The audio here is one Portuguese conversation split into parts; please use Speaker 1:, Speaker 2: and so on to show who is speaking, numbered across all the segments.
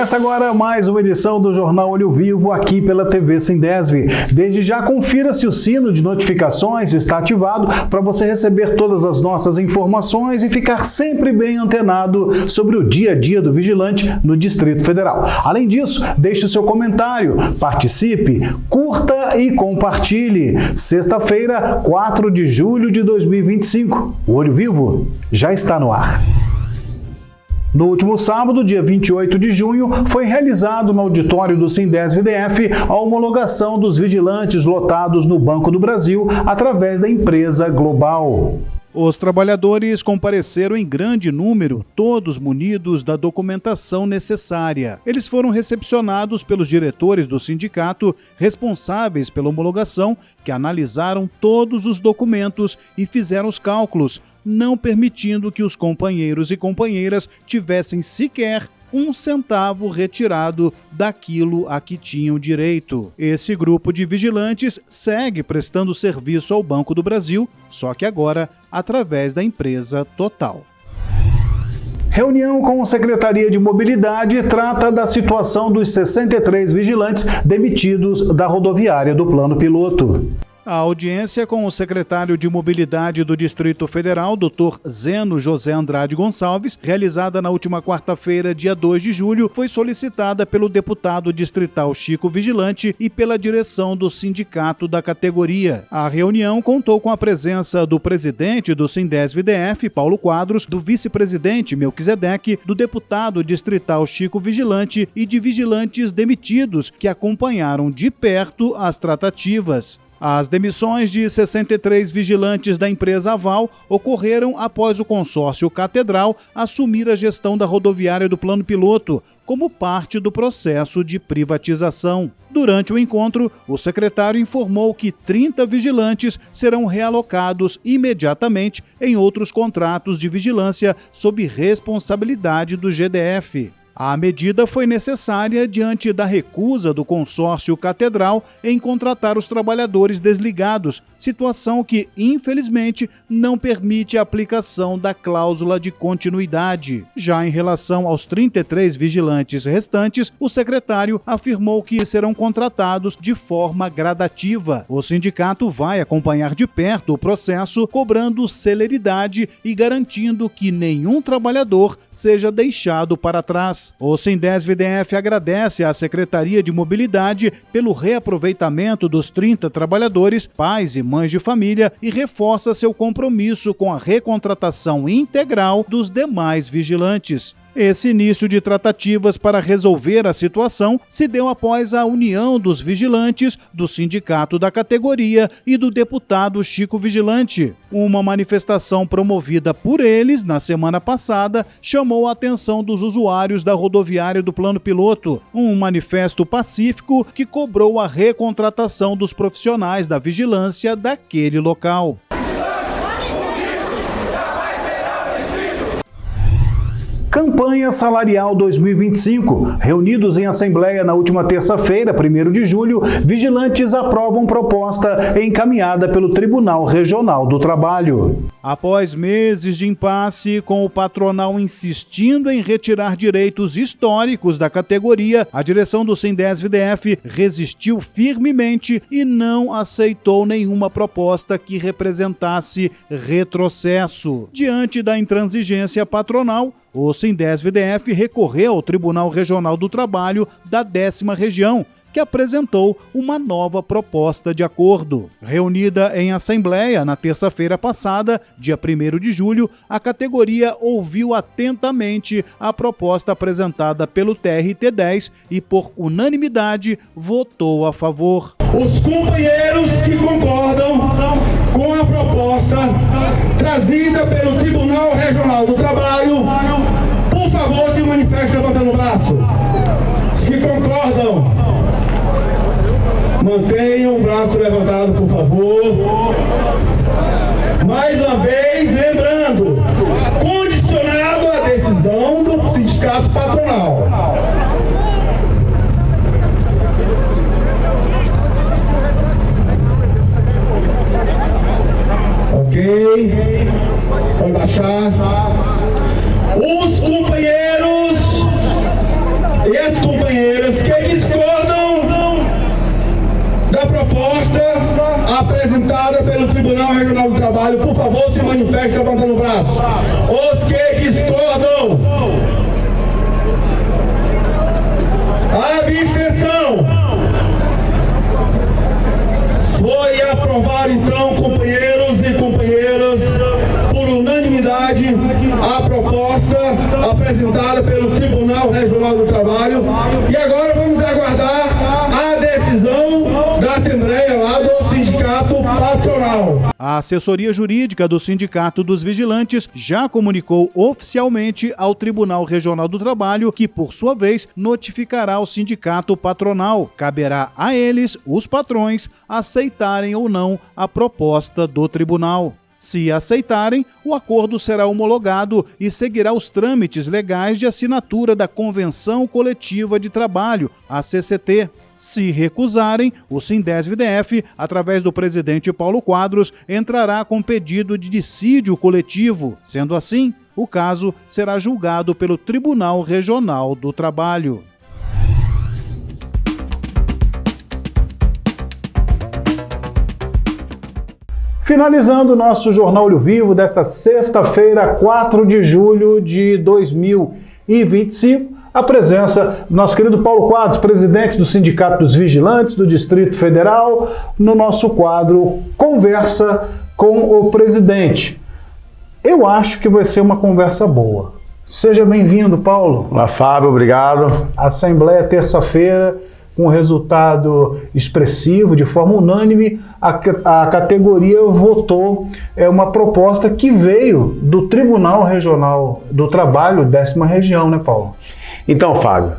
Speaker 1: Começa agora mais uma edição do Jornal Olho Vivo aqui pela TV Sindesv. Desde já confira se o sino de notificações está ativado para você receber todas as nossas informações e ficar sempre bem antenado sobre o dia a dia do vigilante no Distrito Federal. Além disso, deixe o seu comentário, participe, curta e compartilhe. Sexta-feira, 4 de julho de 2025. O Olho Vivo já está no ar. No último sábado, dia 28 de junho, foi realizado no auditório do Sindesv-DF a homologação dos vigilantes lotados no Banco do Brasil através da empresa Global. Os trabalhadores compareceram em grande número, todos munidos da documentação necessária. Eles foram recepcionados pelos diretores do sindicato responsáveis pela homologação, que analisaram todos os documentos e fizeram os cálculos, não permitindo que os companheiros e companheiras tivessem sequer um centavo retirado daquilo a que tinham direito. Esse grupo de vigilantes segue prestando serviço ao Banco do Brasil, só que agora através da empresa Total. Reunião com a Secretaria de Mobilidade trata da situação dos 63 vigilantes demitidos da rodoviária do Plano Piloto. A audiência com o secretário de Mobilidade do Distrito Federal, Dr. Zeno José Andrade Gonçalves, realizada na última quarta-feira, dia 2 de julho, foi solicitada pelo deputado distrital Chico Vigilante e pela direção do sindicato da categoria. A reunião contou com a presença do presidente do Sindesv-DF, Paulo Quadros, do vice-presidente Melquisedeque, do deputado distrital Chico Vigilante e de vigilantes demitidos que acompanharam de perto as tratativas. As demissões de 63 vigilantes da empresa Aval ocorreram após o consórcio Catedral assumir a gestão da rodoviária do Plano Piloto, como parte do processo de privatização. Durante o encontro, o secretário informou que 30 vigilantes serão realocados imediatamente em outros contratos de vigilância sob responsabilidade do GDF. A medida foi necessária diante da recusa do consórcio Catedral em contratar os trabalhadores desligados, situação que, infelizmente, não permite a aplicação da cláusula de continuidade. Já em relação aos 33 vigilantes restantes, o secretário afirmou que serão contratados de forma gradativa. O sindicato vai acompanhar de perto o processo, cobrando celeridade e garantindo que nenhum trabalhador seja deixado para trás. O Sindesv-DF agradece à Secretaria de Mobilidade pelo reaproveitamento dos 30 trabalhadores, pais e mães de família, e reforça seu compromisso com a recontratação integral dos demais vigilantes. Esse início de tratativas para resolver a situação se deu após a união dos vigilantes, do sindicato da categoria e do deputado Chico Vigilante. Uma manifestação promovida por eles na semana passada chamou a atenção dos usuários da rodoviária do Plano Piloto, um manifesto pacífico que cobrou a recontratação dos profissionais da vigilância daquele local. Campanha Salarial 2025. Reunidos em assembleia na última terça-feira, 1º de julho, vigilantes aprovam proposta encaminhada pelo Tribunal Regional do Trabalho. Após meses de impasse, com o patronal insistindo em retirar direitos históricos da categoria, a direção do Sindesv-DF resistiu firmemente e não aceitou nenhuma proposta que representasse retrocesso. Diante da intransigência patronal, o Sindesv-DF recorreu ao Tribunal Regional do Trabalho da 10ª Região, que apresentou uma nova proposta de acordo. Reunida em assembleia na terça-feira passada, dia 1º de julho, a categoria ouviu atentamente a proposta apresentada pelo TRT-10 e, por unanimidade, votou a favor.
Speaker 2: Os companheiros que concordam com a proposta trazida pelo Tribunal Regional do Trabalho, por favor, se manifestem levantando o braço. Os que concordam, mantenham o braço levantado, por favor. Mais uma vez, lembrando, condicionado à decisão do sindicato patronal. Ok? Pode baixar. Os companheiros e as proposta apresentada pelo Tribunal Regional do Trabalho, por favor, se manifeste levantando o braço. Os que discordam. Abstenção. Foi aprovado, então, companheiros e companheiras, por unanimidade, a proposta apresentada pelo Tribunal Regional do Trabalho. E agora vamos aguardar a decisão da Assembleia lá do Sindicato Patronal.
Speaker 1: A assessoria jurídica do Sindicato dos Vigilantes já comunicou oficialmente ao Tribunal Regional do Trabalho que, por sua vez, notificará o Sindicato Patronal. Caberá a eles, os patrões, aceitarem ou não a proposta do tribunal. Se aceitarem, o acordo será homologado e seguirá os trâmites legais de assinatura da Convenção Coletiva de Trabalho, a CCT. Se recusarem, o Sindesv-DF, através do presidente Paulo Quadros, entrará com pedido de dissídio coletivo. Sendo assim, o caso será julgado pelo Tribunal Regional do Trabalho. Finalizando o nosso Jornal Olho Vivo desta sexta-feira, 4 de julho de 2025, a presença do nosso querido Paulo Quadros, presidente do Sindicato dos Vigilantes do Distrito Federal, no nosso quadro Conversa com o Presidente. Eu acho que vai ser uma conversa boa. Seja bem-vindo, Paulo.
Speaker 3: Olá, Fábio, obrigado.
Speaker 1: Assembleia terça-feira, com resultado expressivo, de forma unânime, a categoria votou uma proposta que veio do Tribunal Regional do Trabalho, 10ª Região, né, Paulo?
Speaker 3: Então, Fábio,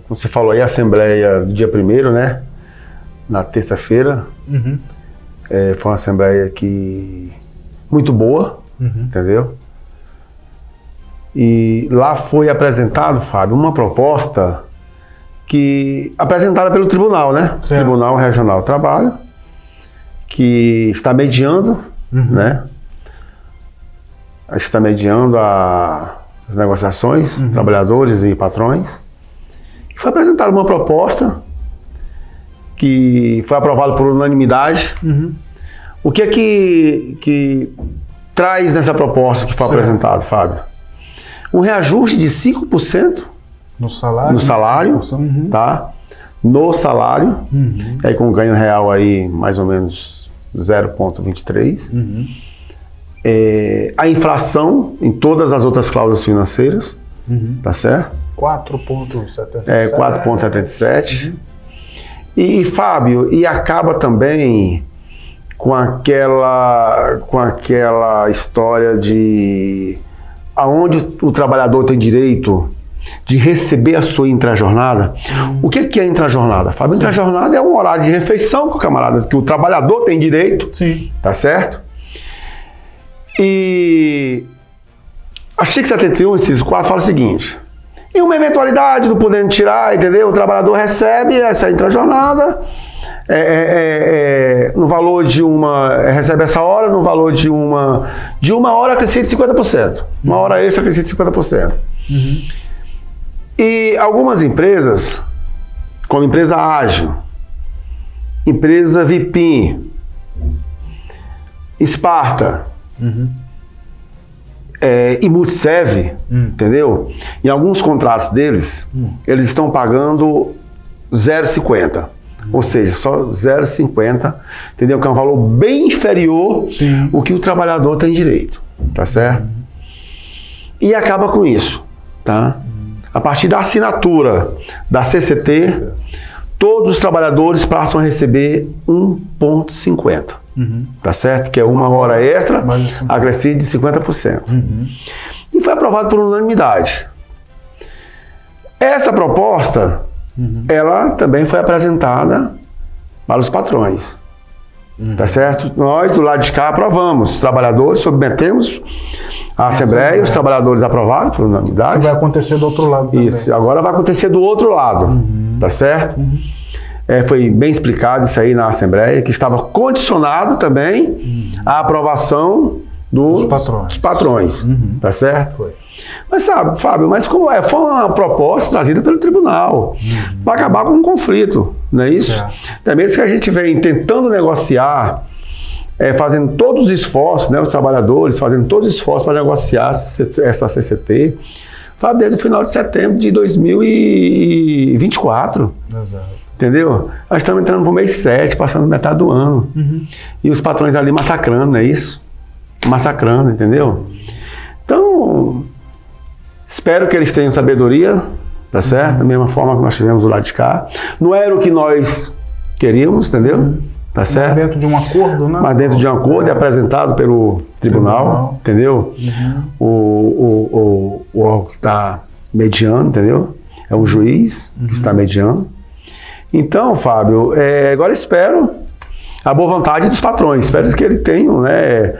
Speaker 3: como você falou aí, a Assembleia do dia 1º, né, na terça-feira, foi uma Assembleia muito boa, entendeu? E lá foi apresentado, Fábio, uma proposta apresentada pelo Tribunal, né?
Speaker 1: Certo.
Speaker 3: Tribunal Regional do Trabalho, que está mediando, né? Está mediando as negociações, trabalhadores e patrões. E foi apresentada uma proposta que foi aprovada por unanimidade. O que é que traz nessa proposta que foi apresentada, Fábio? Um reajuste de 5%
Speaker 1: no salário,
Speaker 3: tá? No salário, aí com ganho real aí mais ou menos 0,23. A inflação em todas as outras cláusulas financeiras, tá certo?
Speaker 1: 4,77.
Speaker 3: 4,77. E Fábio, e acaba também com aquela história de aonde o trabalhador tem direito de receber a sua intrajornada. O que é intrajornada, Fábio? Intrajornada é um horário de refeição que o trabalhador tem direito, tá certo? E artigo 71, inciso 4, fala o seguinte: em uma eventualidade do podendo tirar, entendeu? O trabalhador recebe essa intrajornada no valor de recebe essa hora no valor de uma hora acrescida de 50%. Uma hora extra acrescida de 50%. E algumas empresas, como empresa Ágil, empresa Vipim, Esparta e Multiserve, entendeu? Em alguns contratos deles, eles estão pagando 0,50. Ou seja, só 0,50, entendeu? Que é um valor bem inferior ao que o trabalhador tem direito, tá certo? E acaba com isso, tá? A partir da assinatura da CCT, todos os trabalhadores passam a receber 1,50, tá certo? Que é uma hora extra, acrescida de 50%. E foi aprovado por unanimidade. Essa proposta, ela também foi apresentada para os patrões, tá certo? Nós, do lado de cá, aprovamos. Os trabalhadores submetemos à Assembleia, os trabalhadores aprovaram por unanimidade.
Speaker 1: Vai acontecer do outro lado também.
Speaker 3: Isso, agora vai acontecer do outro lado, tá certo? Foi bem explicado isso aí na Assembleia, que estava condicionado também à aprovação dos patrões, tá certo?
Speaker 1: Foi.
Speaker 3: Mas sabe, Fábio, mas como foi uma proposta trazida pelo tribunal para acabar com um conflito, não é isso? Até mesmo que a gente vem tentando negociar, fazendo todos os esforços, né, os trabalhadores fazendo todos os esforços para negociar essa CCT, Fábio, desde o final de setembro de 2024.
Speaker 1: Exato.
Speaker 3: Entendeu? Nós estamos entrando para o mês 7, passando metade do ano. E os patrões ali massacrando, não é isso? Massacrando, entendeu? Então, espero que eles tenham sabedoria, tá certo? Da mesma forma que nós tivemos do lado de cá. Não era o que nós queríamos, entendeu? Tá certo?
Speaker 1: Mas dentro de um acordo, né?
Speaker 3: Mas dentro de um acordo apresentado pelo tribunal, entendeu? O órgão que está mediando, entendeu? É um juiz que está mediando. Então, Fábio, agora espero a boa vontade dos patrões. Espero que eles tenham, né,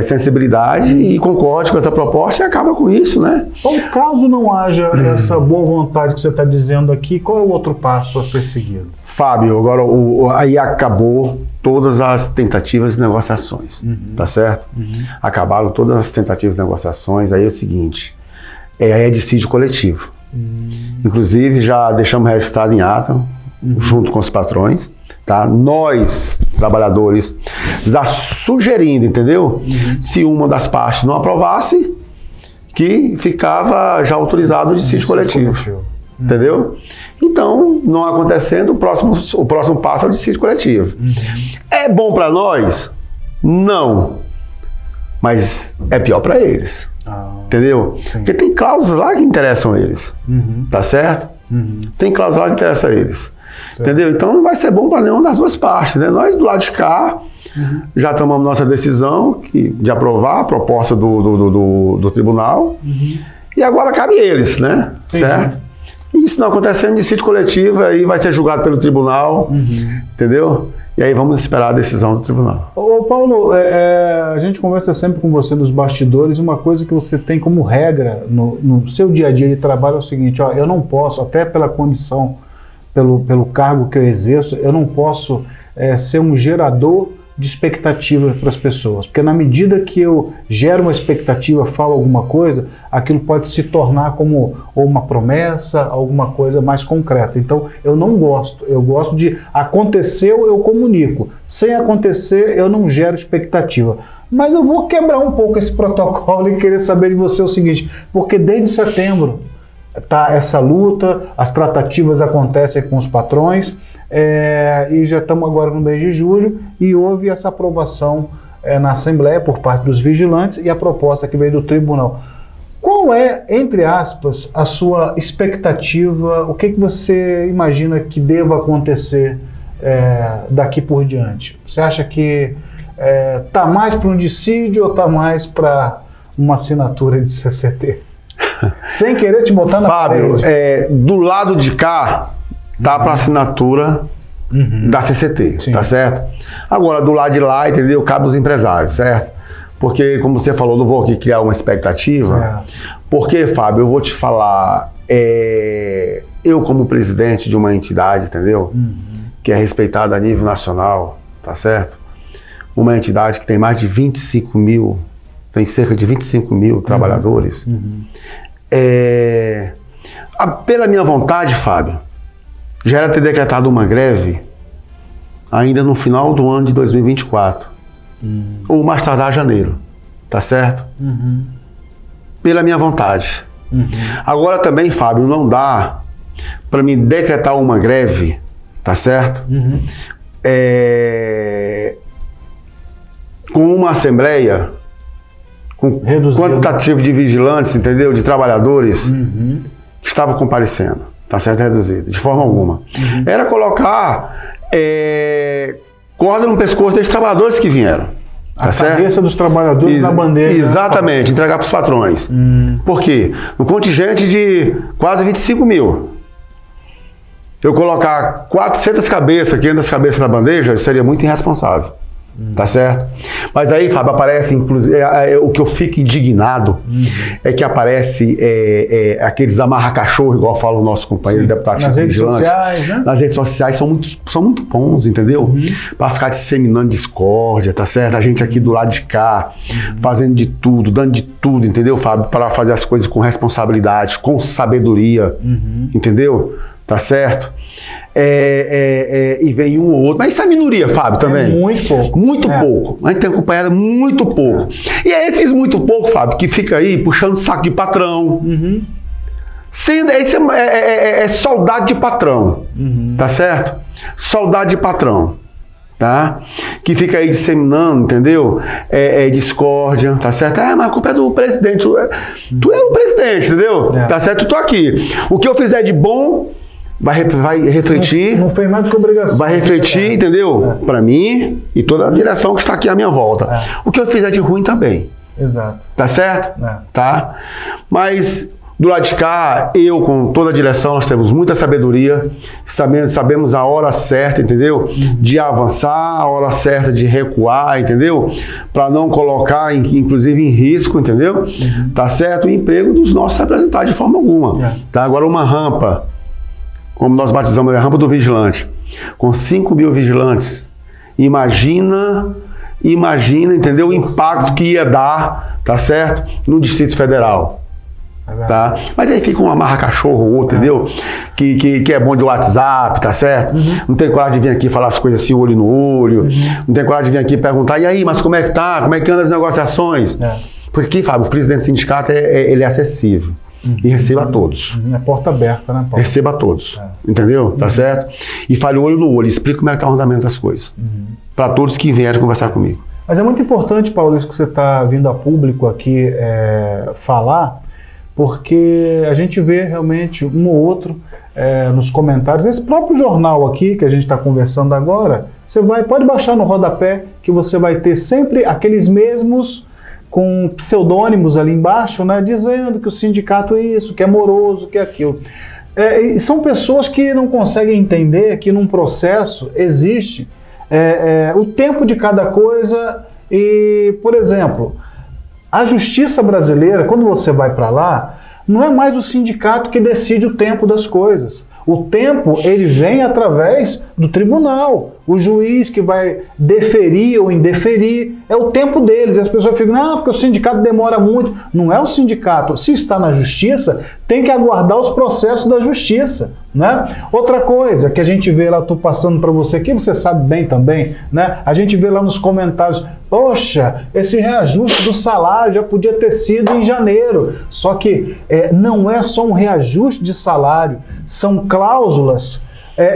Speaker 3: sensibilidade e concorde com essa proposta e acaba com isso, né?
Speaker 1: Então, caso não haja essa boa vontade que você está dizendo aqui, qual é o outro passo a ser seguido?
Speaker 3: Fábio, agora aí acabou todas as tentativas de negociações, tá certo? Acabaram todas as tentativas de negociações, aí é o seguinte, aí é dissídio coletivo. Inclusive, já deixamos registrado em ata, junto com os patrões, tá? Nós, trabalhadores, já sugerindo, entendeu? Se uma das partes não aprovasse, que ficava já autorizado o dissídio coletivo. Entendeu? Então, não acontecendo, o próximo passo é o dissídio coletivo. É bom para nós? Não. Mas é pior para eles. Entendeu?
Speaker 1: Sim.
Speaker 3: Porque tem cláusulas lá que interessam eles. Tá certo? Tem cláusulas lá que interessam eles.
Speaker 1: Certo.
Speaker 3: Entendeu? Então não vai ser bom para nenhuma das duas partes, né? Nós do lado de cá já tomamos nossa decisão de aprovar a proposta do tribunal e agora cabe eles, né? Certo? E isso não acontecendo, dissídio coletivo, aí vai ser julgado pelo tribunal, entendeu? E aí vamos esperar a decisão do tribunal.
Speaker 1: Ô Paulo, a gente conversa sempre com você nos bastidores, uma coisa que você tem como regra no seu dia a dia de trabalho é o seguinte, ó, eu não posso, até pela condição, pelo cargo que eu exerço, eu não posso ser um gerador de expectativa para as pessoas, porque na medida que eu gero uma expectativa, falo alguma coisa, aquilo pode se tornar como ou uma promessa, alguma coisa mais concreta. Então eu não gosto, eu gosto de aconteceu, eu comunico, sem acontecer eu não gero expectativa. Mas eu vou quebrar um pouco esse protocolo e querer saber de você o seguinte, porque desde setembro tá essa luta, as tratativas acontecem com os patrões, e já estamos agora no mês de julho e houve essa aprovação na Assembleia por parte dos vigilantes e a proposta que veio do tribunal. Qual é, entre aspas, a sua expectativa, o que você imagina que deva acontecer daqui por diante? Você acha que está mais para um dissídio ou está mais para uma assinatura de CCT? Sem querer te botar na
Speaker 3: Fábio, do lado de cá, tá para assinatura da CCT, tá certo? Agora, do lado de lá, entendeu? Cabe aos empresários, certo? Porque, como você falou, não vou aqui criar uma expectativa. Porque, Fábio, eu vou te falar, eu como presidente de uma entidade, entendeu? Que é respeitada a nível nacional, tá certo? Uma entidade que tem mais de 25 mil, tem cerca de 25 mil trabalhadores. Pela minha vontade, Fábio, já era ter decretado uma greve ainda no final do ano de 2024, ou mais tardar janeiro, tá certo? Pela minha vontade. Agora também, Fábio, não dá para me decretar uma greve, tá certo? Com uma assembleia, com quantitativo de vigilantes, entendeu? De trabalhadores que estavam comparecendo, tá certo? Reduzido, de forma alguma. Era colocar corda no pescoço desses trabalhadores que vieram. Tá certo?
Speaker 1: Cabeça dos trabalhadores na bandeira.
Speaker 3: Exatamente, entregar para os patrões. Por quê? No contingente de quase 25 mil. Eu colocar 400 cabeças, 500 cabeças na bandeja, seria muito irresponsável. Tá certo? Mas aí, Fábio, aparece, inclusive, o que eu fico indignado é que aparece aqueles amarra-cachorro, igual fala o nosso companheiro deputado
Speaker 1: nas redes sociais, né?
Speaker 3: Nas redes sociais são muito bons, entendeu? Para ficar disseminando discórdia, tá certo? A gente aqui do lado de cá, fazendo de tudo, dando de tudo, entendeu, Fábio? Para fazer as coisas com responsabilidade, com sabedoria, entendeu? Tá certo? E vem um ou outro. Mas isso é minoria, Fábio, também.
Speaker 1: Muito pouco.
Speaker 3: Muito pouco. A gente tem acompanhado muito pouco. E é esses muito pouco, Fábio, que fica aí puxando saco de patrão. É soldado de patrão. Tá certo? Soldado de patrão. Tá? Que fica aí disseminando, entendeu? Discórdia, tá certo? Mas a culpa é do presidente. Tu é o presidente, entendeu? Tá certo? Eu tô aqui. O que eu fizer de bom vai refletir.
Speaker 1: Não fez mais do que obrigação.
Speaker 3: Vai refletir, entendeu? Para mim e toda a direção que está aqui à minha volta. O que eu fizer de ruim também.
Speaker 1: Exato.
Speaker 3: Tá certo? Tá? Mas do lado de cá, eu com toda a direção, nós temos muita sabedoria, sabemos a hora certa, entendeu? De avançar, a hora certa de recuar, entendeu? Para não colocar, inclusive, em risco, entendeu? Tá certo? O emprego dos nossos representantes de forma alguma. Tá? Agora, uma rampa, como nós batizamos, a rampa do vigilante, com 5 mil vigilantes, imagina, entendeu? O impacto que ia dar, tá certo? No Distrito Federal. Tá? Mas aí fica um amarra-cachorro ou outro, entendeu? Que é bom de WhatsApp, tá certo? Não tem coragem de vir aqui falar as coisas assim, olho no olho. Não tem coragem de vir aqui perguntar, e aí, mas como é que tá? Como é que anda as negociações? Porque, Fábio, o presidente do sindicato, ele é acessível. E receba a todos.
Speaker 1: É porta aberta, né, Paulo?
Speaker 3: Receba a todos. Entendeu? Tá certo? E fale olho no olho, explica como é que tá o andamento das coisas. Para todos que vierem conversar comigo.
Speaker 1: Mas é muito importante, Paulo, isso que você está vindo a público aqui falar, porque a gente vê realmente um ou outro nos comentários. Nesse próprio jornal aqui, que a gente está conversando agora, você pode baixar no rodapé, que você vai ter sempre aqueles mesmos com pseudônimos ali embaixo, né, dizendo que o sindicato é isso, que é moroso, que é aquilo. E são pessoas que não conseguem entender que num processo existe o tempo de cada coisa e, por exemplo, a justiça brasileira, quando você vai para lá, não é mais o sindicato que decide o tempo das coisas. O tempo, ele vem através do tribunal. O juiz que vai deferir ou indeferir, é o tempo deles. E as pessoas ficam, não, porque o sindicato demora muito. Não é o sindicato. Se está na justiça, tem que aguardar os processos da justiça, né? Outra coisa que a gente vê lá, estou passando para você aqui, você sabe bem também, né? A gente vê lá nos comentários, poxa, esse reajuste do salário já podia ter sido em janeiro. Só que não é só um reajuste de salário, são cláusulas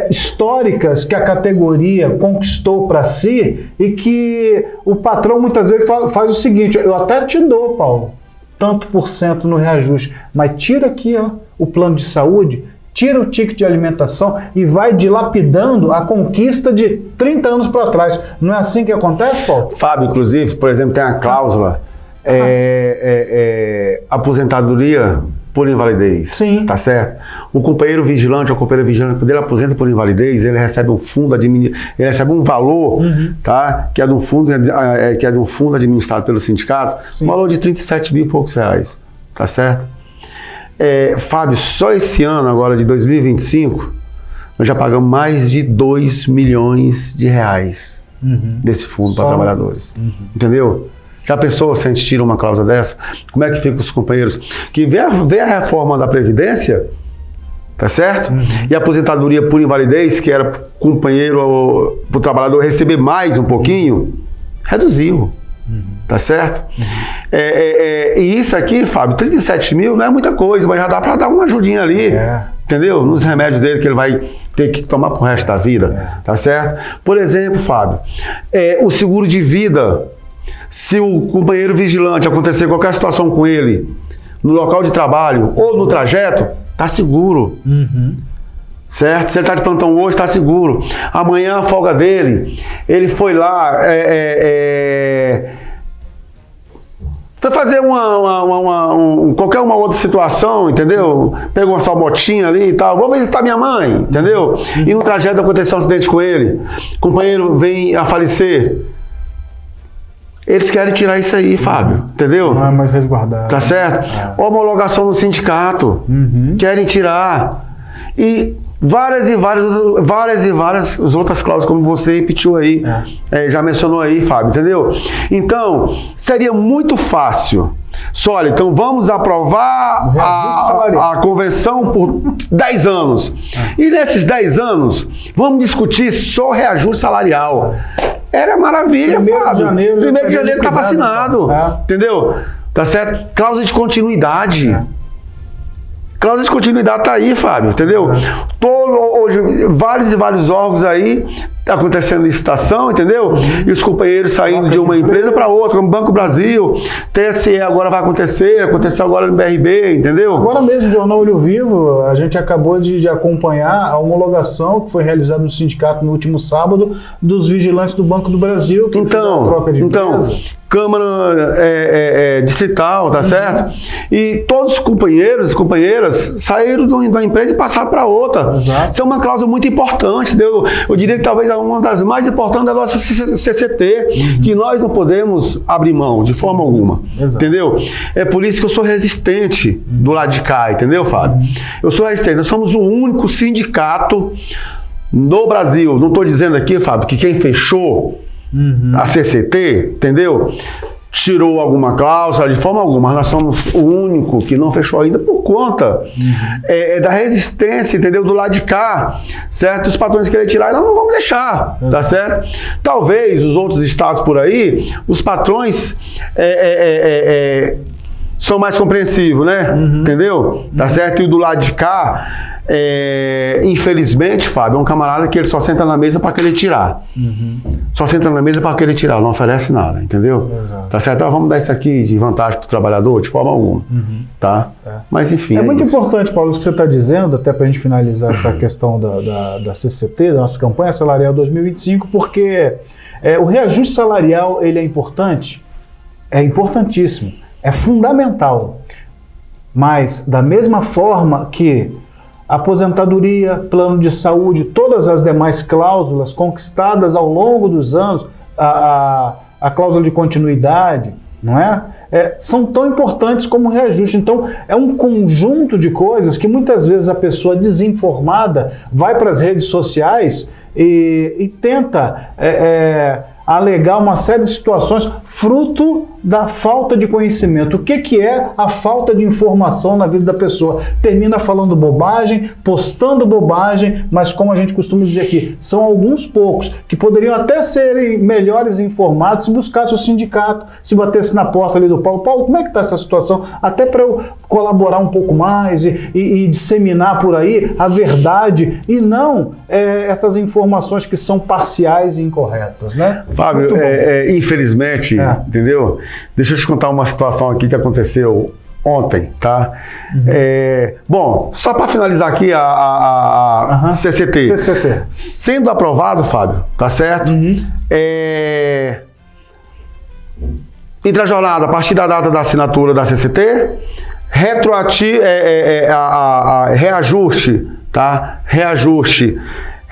Speaker 1: históricas que a categoria conquistou para si e que o patrão muitas vezes faz o seguinte, eu até te dou, Paulo, tanto por cento no reajuste, mas tira aqui o plano de saúde, tira o ticket de alimentação e vai dilapidando a conquista de 30 anos para trás. Não é assim que acontece, Paulo?
Speaker 3: Fábio, inclusive, por exemplo, tem a cláusula aposentadoria por invalidez.
Speaker 1: Sim.
Speaker 3: Tá certo? O companheiro vigilante ou a companheira vigilante, quando ele aposenta por invalidez, ele recebe um fundo, ele recebe um valor, tá? Que é de um fundo administrado pelo sindicato, um valor de 37 mil e poucos reais. Tá certo? Fábio, só esse ano, agora de 2025, nós já pagamos mais de 2 milhões de reais desse fundo para trabalhadores. Entendeu? Já pensou se a gente tira uma cláusula dessa? Como é que fica os companheiros? Que vê a reforma da Previdência, tá certo? E a aposentadoria por invalidez, que era para o companheiro, para o trabalhador receber mais um pouquinho, reduziu. Tá certo? E isso aqui, Fábio, 37 mil não é muita coisa, mas já dá para dar uma ajudinha ali, entendeu? Nos remédios dele que ele vai ter que tomar pro resto da vida, tá certo? Por exemplo, Fábio, o seguro de vida, se o companheiro vigilante acontecer qualquer situação com ele, no local de trabalho ou no trajeto, tá seguro. Certo? Se ele está de plantão hoje, está seguro. Amanhã a folga dele, ele foi lá, foi fazer qualquer uma outra situação, entendeu? Pegou uma salmotinha ali e tal, vou visitar minha mãe, entendeu? E no trajeto aconteceu um acidente com ele, o companheiro vem a falecer, Eles querem tirar isso aí, Fábio, entendeu?
Speaker 1: Não é mais resguardado.
Speaker 3: Tá certo? Homologação no sindicato, querem tirar. E várias outras cláusulas, como você repetiu aí, já mencionou aí, Fábio, entendeu? Então, seria muito fácil. Só, olha, então vamos aprovar a convenção por 10 anos. E nesses 10 anos, vamos discutir só reajuste salarial. Era maravilha, Fábio. 1º de janeiro estava assinado. Entendeu? Tá certo? Cláusula de continuidade. Cláusula de continuidade tá aí, Fábio, entendeu? Hoje, vários órgãos aí, acontecendo licitação, entendeu? E os companheiros saindo de uma empresa para outra, como Banco Brasil, TSE agora vai aconteceu agora no BRB, entendeu?
Speaker 1: Agora mesmo, o Jornal Olho Vivo, a gente acabou de acompanhar a homologação que foi realizada no sindicato no último sábado dos vigilantes do Banco do Brasil, que fizeram a troca de empresa.
Speaker 3: Câmara distrital, tá certo? E todos os companheiros e companheiras saíram da empresa e passaram para outra.
Speaker 1: Exato.
Speaker 3: Isso é uma cláusula muito importante, entendeu? Eu diria que talvez uma das mais importantes da nossa CCT, que nós não podemos abrir mão de forma alguma.
Speaker 1: Exato.
Speaker 3: Entendeu? É por isso que eu sou resistente do lado de cá, entendeu, Fábio? Eu sou resistente. Nós somos o único sindicato no Brasil. Não estou dizendo aqui, Fábio, que quem fechou a CCT, entendeu? Tirou alguma cláusula de forma alguma, mas nós somos o único que não fechou ainda por conta da resistência, entendeu? Do lado de cá, certo? Os patrões querem tirar e nós não vamos deixar, tá certo? Talvez os outros estados por aí, os patrões são mais compreensivos, né? Entendeu? Tá certo? E do lado de cá, infelizmente, Fábio, é um camarada que ele só senta na mesa para querer tirar. Só senta na mesa para querer tirar, não oferece nada, entendeu?
Speaker 1: Exato.
Speaker 3: Tá certo? Então, vamos dar isso aqui de vantagem para o trabalhador, de forma alguma. Tá? Mas enfim.
Speaker 1: É muito importante, Paulo, o que você está dizendo, até para a gente finalizar essa questão da CCT, da nossa campanha salarial 2025, porque o reajuste salarial ele é importante, é importantíssimo, é fundamental. Mas, da mesma forma que aposentadoria, plano de saúde, todas as demais cláusulas conquistadas ao longo dos anos, a cláusula de continuidade, não é? São tão importantes como o reajuste. Então, é um conjunto de coisas que muitas vezes a pessoa desinformada vai para as redes sociais e tenta alegar uma série de situações fruto da falta de conhecimento. O que é a falta de informação na vida da pessoa? Termina falando bobagem, postando bobagem, mas como a gente costuma dizer aqui, são alguns poucos que poderiam até serem melhores informados se buscasse o sindicato, se batesse na porta ali do Paulo. Paulo, como é que está essa situação? Até para eu colaborar um pouco mais e disseminar por aí a verdade e não essas informações que ssão parciais e incorretas, né?
Speaker 3: Fábio, infelizmente, entendeu? Deixa eu te contar uma situação aqui que aconteceu ontem, tá? Bom, só para finalizar aqui a CCT. Sendo aprovado, Fábio, tá certo? Entre a jornada, a partir da data da assinatura da CCT, reajuste, tá? Reajuste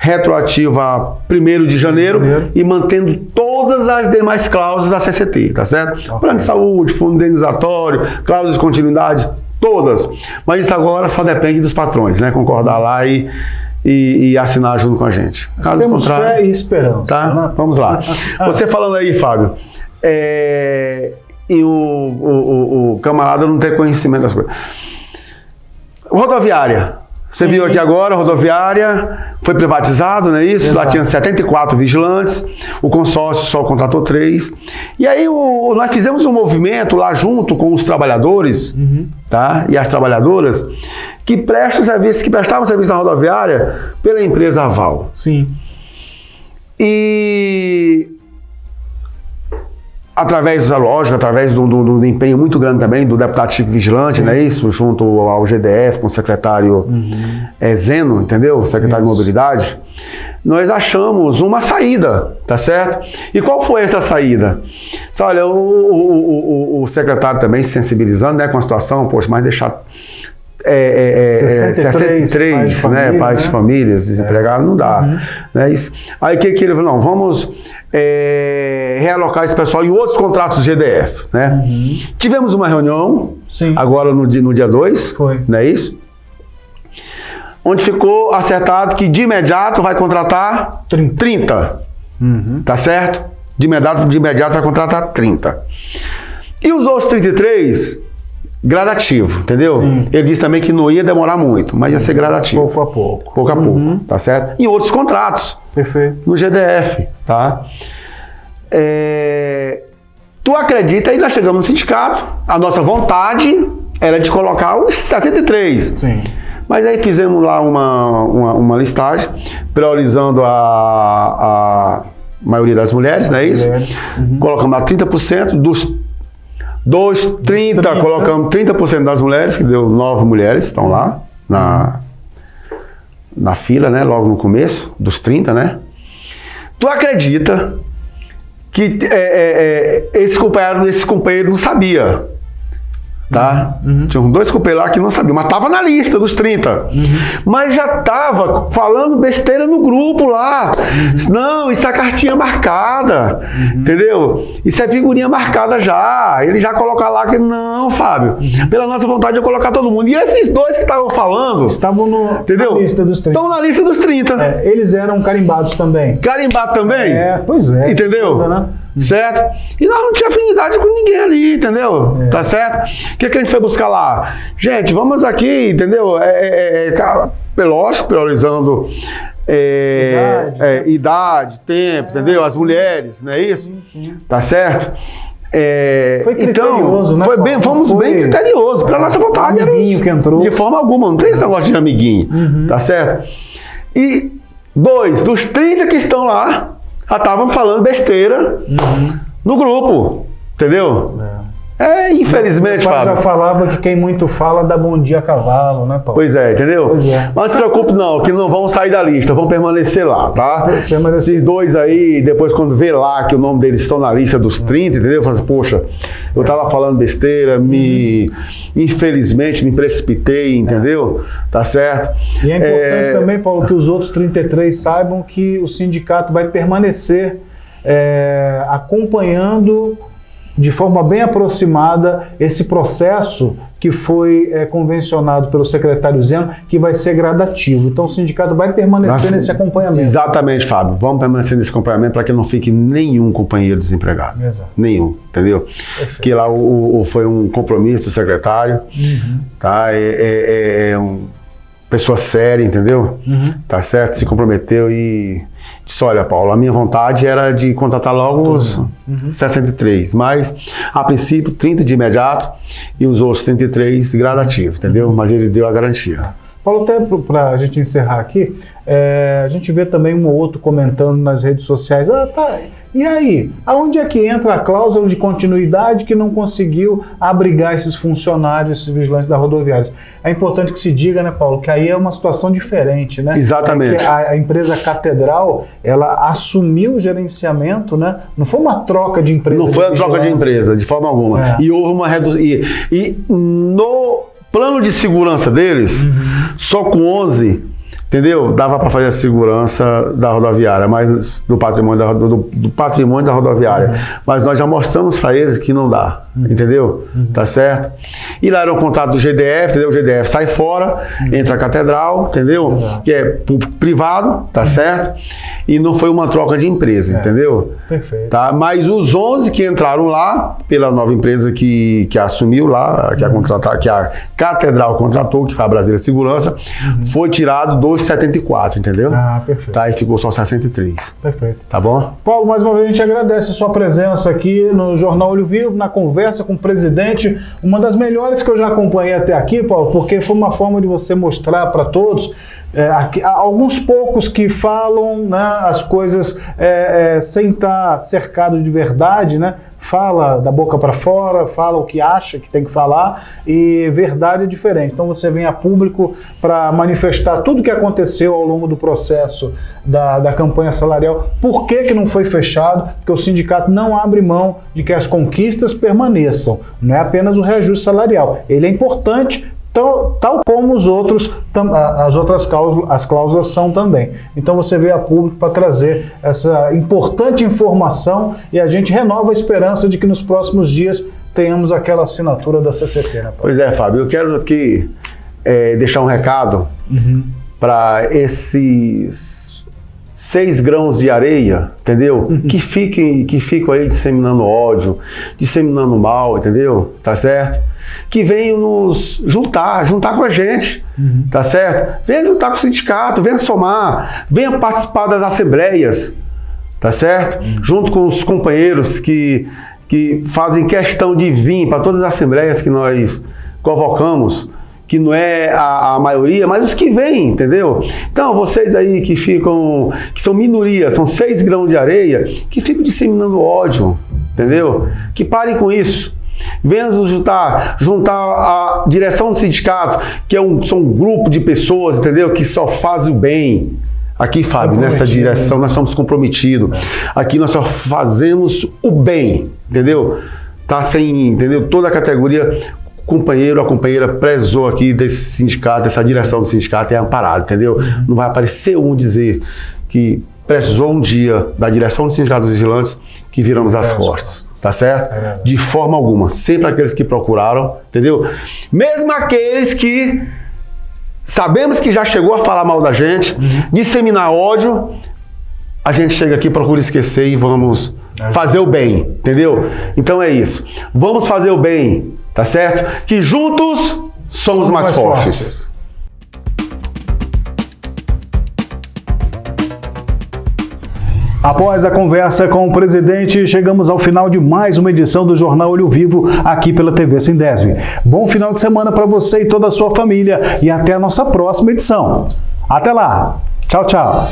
Speaker 3: retroativo a 1º de janeiro e mantendo todas as demais cláusulas da CCT, tá certo? Plano de saúde, fundo indenizatório, cláusulas de continuidade, todas. Mas isso agora só depende dos patrões, né? Concordar lá e assinar junto com a gente.
Speaker 1: Caso temos fé e esperança.
Speaker 3: Tá?
Speaker 1: Né?
Speaker 3: Vamos lá. Você falando aí, Fábio, e o camarada não ter conhecimento das coisas. Rodoviária. Você viu aqui agora, a rodoviária foi privatizado, não é isso? Exato. Lá tinha 74 vigilantes, o consórcio só contratou 3. E aí nós fizemos um movimento lá junto com os trabalhadores, tá? E as trabalhadoras, que prestavam serviço na rodoviária pela empresa Aval.
Speaker 1: Sim.
Speaker 3: E através do empenho muito grande também do deputado Chico Vigilante, né, isso, junto ao GDF, com o secretário Zeno, entendeu? Secretário de Mobilidade, nós achamos uma saída, tá certo? E qual foi essa saída? Olha, o secretário também se sensibilizando, né, com a situação, poxa, mas deixar
Speaker 1: 63
Speaker 3: né, pais de famílias desempregados, não dá. Né, isso. Aí o que ele falou? Não, vamos realocar esse pessoal em outros contratos do GDF. Né? Tivemos uma reunião, agora no dia 2, não é isso? Onde ficou acertado que de imediato vai contratar 30. Tá certo? De imediato vai contratar 30. E os outros 33, gradativo, entendeu? Ele disse também que não ia demorar muito, mas ia ser gradativo.
Speaker 1: Pouco a pouco.
Speaker 3: Pouco a pouco, tá certo? Em outros contratos.
Speaker 1: Perfeito.
Speaker 3: No GDF, tá? Tu acredita, aí nós chegamos no sindicato, a nossa vontade era de colocar os 63.
Speaker 1: Sim.
Speaker 3: Mas aí fizemos lá uma listagem, priorizando a maioria das mulheres, não é isso? Colocamos lá 30%, dos 30, colocamos 30% das mulheres, que deu 9 mulheres, estão lá na fila, né? Logo no começo, dos 30, né? Tu acredita que esse companheiro não sabia? Tá? Tinha 2 companheiros lá que não sabiam, mas tava na lista dos 30. Mas já tava falando besteira no grupo lá. Não, isso é cartinha marcada. Entendeu? Isso é figurinha marcada já. Ele já coloca lá que não, Fábio. Pela nossa vontade de colocar todo mundo. E esses 2 que estavam falando,
Speaker 1: estavam na lista dos 30.
Speaker 3: Estão na lista dos 30.
Speaker 1: Eles eram carimbados também.
Speaker 3: Carimbados também?
Speaker 1: Pois é.
Speaker 3: Entendeu?
Speaker 1: Coisa, né?
Speaker 3: Certo? E nós não tínhamos afinidade com ninguém ali, entendeu? Tá certo? O que a gente foi buscar lá? Gente, vamos aqui, entendeu? Lógico, priorizando idade, tempo, entendeu? As mulheres, não é isso?
Speaker 1: Sim.
Speaker 3: Tá certo?
Speaker 1: Foi criterioso,
Speaker 3: então,
Speaker 1: né?
Speaker 3: Fomos bem criteriosos. Pela nossa vontade.
Speaker 1: Amiguinho que entrou.
Speaker 3: De forma alguma, não tem esse negócio de amiguinho. Tá certo? E 2 dos 30 que estão lá, já estavam falando besteira no grupo, entendeu? Infelizmente,
Speaker 1: Fábio.
Speaker 3: Fábio.
Speaker 1: Já falava que quem muito fala dá bom dia a cavalo, né, Paulo?
Speaker 3: Pois é, entendeu?
Speaker 1: Pois é.
Speaker 3: Mas não se preocupe não, que não vão sair da lista, vão permanecer lá, tá? Esses 2 aí, depois quando vê lá que o nome deles estão na lista dos 30, entendeu? Fala assim, poxa, eu tava falando besteira, infelizmente me precipitei, entendeu? Tá certo?
Speaker 1: E é importante também, Paulo, que os outros 33 saibam que o sindicato vai permanecer acompanhando de forma bem aproximada esse processo que foi convencionado pelo secretário Zeno, que vai ser gradativo. Então o sindicato vai permanecer nesse acompanhamento.
Speaker 3: Exatamente, Fábio. Vamos permanecer nesse acompanhamento para que não fique nenhum companheiro desempregado.
Speaker 1: Exato.
Speaker 3: Nenhum, entendeu?
Speaker 1: Perfeito.
Speaker 3: Que lá foi um compromisso do secretário, tá? Uma pessoa séria, entendeu? Tá certo? Se comprometeu e disse, olha, Paulo, a minha vontade era de contratar logo os 63, mas a princípio 30 de imediato e os outros 33 gradativos, entendeu? Mas ele deu a garantia.
Speaker 1: Paulo, até para a gente encerrar aqui, a gente vê também um ou outro comentando nas redes sociais, e aí, aonde é que entra a cláusula de continuidade que não conseguiu abrigar esses funcionários, esses vigilantes da rodoviária? É importante que se diga, né, Paulo, que aí é uma situação diferente, né?
Speaker 3: Exatamente.
Speaker 1: Que a empresa Catedral, ela assumiu o gerenciamento, né? Não foi uma troca de empresa.
Speaker 3: Não foi uma troca de empresa, de forma alguma. E houve uma redução. E no plano de segurança deles, só com 11, entendeu? Dava para fazer a segurança da rodoviária, mas do patrimônio da rodoviária. Mas nós já mostramos para eles que não dá, entendeu? Tá certo? E lá era um contrato do GDF, entendeu? O GDF sai fora, entra a Catedral, entendeu?
Speaker 1: Exato.
Speaker 3: Que é privado, tá certo? E não foi uma troca de empresa, entendeu?
Speaker 1: Perfeito.
Speaker 3: Tá? Mas os 11 que entraram lá, pela nova empresa que assumiu lá, que a Catedral contratou, que foi a Brasília Segurança, foi tirado dos 74, entendeu?
Speaker 1: Perfeito.
Speaker 3: Tá? E ficou só 63.
Speaker 1: Perfeito.
Speaker 3: Tá bom?
Speaker 1: Paulo, mais uma vez a gente agradece a sua presença aqui no Jornal Olho Vivo, na conversa com o presidente, uma das melhores que eu já acompanhei até aqui, Paulo, porque foi uma forma de você mostrar para todos, alguns poucos que falam, né, as coisas sem estar cercado de verdade, né? Fala da boca para fora, fala o que acha que tem que falar, e verdade é diferente. Então você vem a público para manifestar tudo o que aconteceu ao longo do processo da campanha salarial. Por que não foi fechado? Porque o sindicato não abre mão de que as conquistas permaneçam. Não é apenas o reajuste salarial. Ele é importante tal como as outras cláusulas são também. Então você veio a público para trazer essa importante informação e a gente renova a esperança de que nos próximos dias tenhamos aquela assinatura da CCT, né,
Speaker 3: Pois é, Fábio, eu quero aqui deixar um recado para esses 6 grãos de areia, entendeu? Que ficam aí disseminando ódio, disseminando mal, entendeu? Tá certo? Que venham nos juntar com a gente, tá certo? Venha juntar com o sindicato, venha somar, venha participar das assembleias, tá certo? Junto com os companheiros que fazem questão de vir para todas as assembleias que nós convocamos, que não é a maioria, mas os que vêm, entendeu? Então, vocês aí que são minorias, são 6 grãos de areia, que ficam disseminando ódio, entendeu? Que parem com isso. Venham nos juntar a direção do sindicato, que são um grupo de pessoas, entendeu? Que só fazem o bem. Aqui, Fábio, nessa direção nós estamos comprometidos. Aqui nós só fazemos o bem, entendeu? Tá sem, entendeu? Toda a categoria, a companheira prezou aqui desse sindicato, dessa direção do sindicato, é amparado, entendeu? Não vai aparecer dizer que precisou um dia da direção do sindicato dos vigilantes que viramos as costas. Tá certo? De forma alguma. Sempre aqueles que procuraram, entendeu? Mesmo aqueles que sabemos que já chegou a falar mal da gente, disseminar ódio, a gente chega aqui, procura esquecer e vamos fazer o bem, entendeu? Então é isso. Vamos fazer o bem, tá certo? Que juntos somos mais fortes.
Speaker 1: Após a conversa com o presidente, chegamos ao final de mais uma edição do Jornal Olho Vivo, aqui pela TV Sindesv. Bom final de semana para você e toda a sua família e até a nossa próxima edição. Até lá! Tchau, tchau!